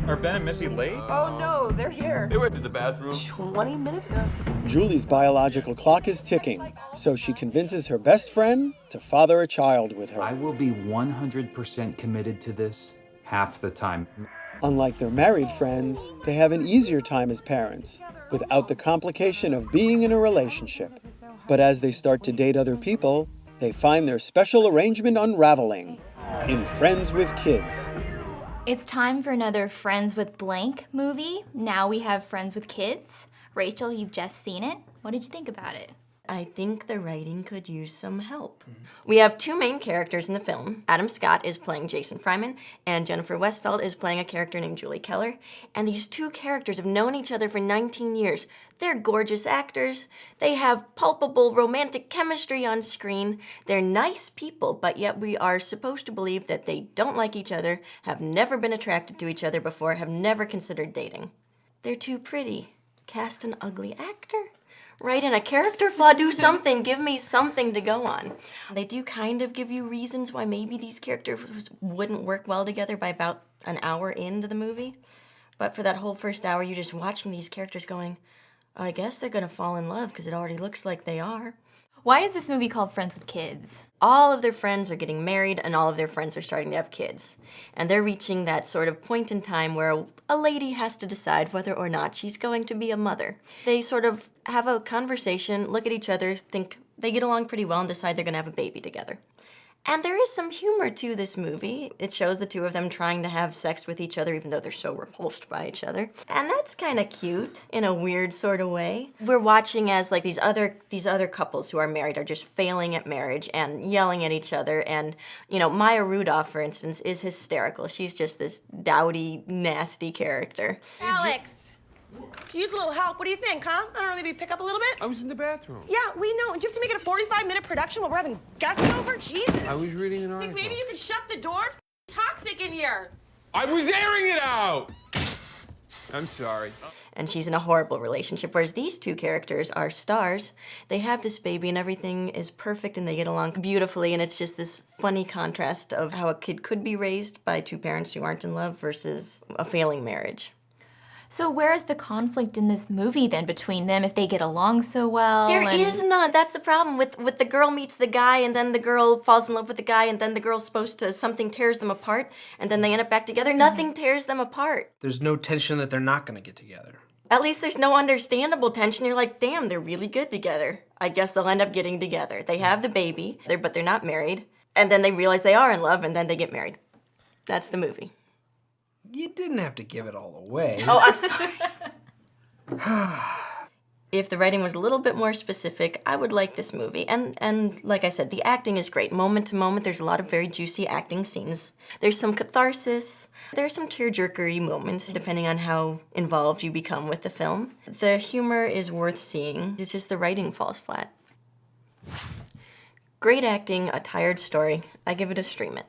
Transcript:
Are Ben and Missy late? Oh no, they're here. They went to the bathroom. 20 minutes ago. Julie's biological clock is ticking, so she convinces her best friend to father a child with her. I will be 100% committed to this half the time. Unlike their married friends, they have an easier time as parents, without the complication of being in a relationship. But as they start to date other people, they find their special arrangement unraveling in Friends with Kids. It's time for another Friends with Blank movie. Now we have Friends with Kids. Rachel, you've just seen it. What did you think about it? I think the writing could use some help. We have two main characters in the film. Adam Scott is playing Jason Fryman, and Jennifer Westfeldt is playing a character named Julie Keller. And these two characters have known each other for 19 years. They're gorgeous actors. They have palpable romantic chemistry on screen. They're nice people, but yet we are supposed to believe that they don't like each other, have never been attracted to each other before, have never considered dating. They're too pretty. Cast an ugly actor. Write in a character flaw, do something, give me something to go on. They do kind of give you reasons why maybe these characters wouldn't work well together by about an hour into the movie. But for that whole first hour, you're just watching these characters going, I guess they're gonna fall in love because it already looks like they are. Why is this movie called Friends with Kids? All of their friends are getting married and all of their friends are starting to have kids. And they're reaching that sort of point in time where a lady has to decide whether or not she's going to be a mother. They sort of have a conversation, look at each other, think they get along pretty well and decide they're gonna have a baby together. And there is some humor to this movie. It shows the two of them trying to have sex with each other even though they're so repulsed by each other. And that's kind of cute in a weird sort of way. We're watching as like these other couples who are married are just failing at marriage and yelling at each other. And, you know, Maya Rudolph, for instance, is hysterical. She's just this dowdy, nasty character. Alex, could you use a little help? What do you think, huh? I don't know, maybe pick up a little bit? I was in the bathroom. Yeah, we know. Do you have to make it a 45-minute production while we're having guests over? Jesus. I was reading an Think article. maybe you could shut the door? It's toxic in here. I was airing it out! I'm sorry. And she's in a horrible relationship, whereas these two characters are stars. They have this baby and everything is perfect and they get along beautifully, and it's just this funny contrast of how a kid could be raised by two parents who aren't in love versus a failing marriage. So where is the conflict in this movie then between them if they get along so well? There is none. That's the problem with the girl meets the guy and then the girl falls in love with the guy and then the girl's supposed to, something tears them apart and then they end up back together. Nothing tears them apart. There's no tension that they're not gonna get together. At least there's no understandable tension. You're like, damn, they're really good together. I guess they'll end up getting together. They have the baby, but they're not married. And then they realize they are in love and then they get married. That's the movie. You didn't have to give it all away. Oh, I'm sorry. If the writing was a little bit more specific, I would like this movie. And like I said, the acting is great. Moment to moment, there's a lot of very juicy acting scenes. There's some catharsis. There's some tearjerkery moments, depending on how involved you become with the film. The humor is worth seeing. It's just the writing falls flat. Great acting, a tired story. I give it a stream it.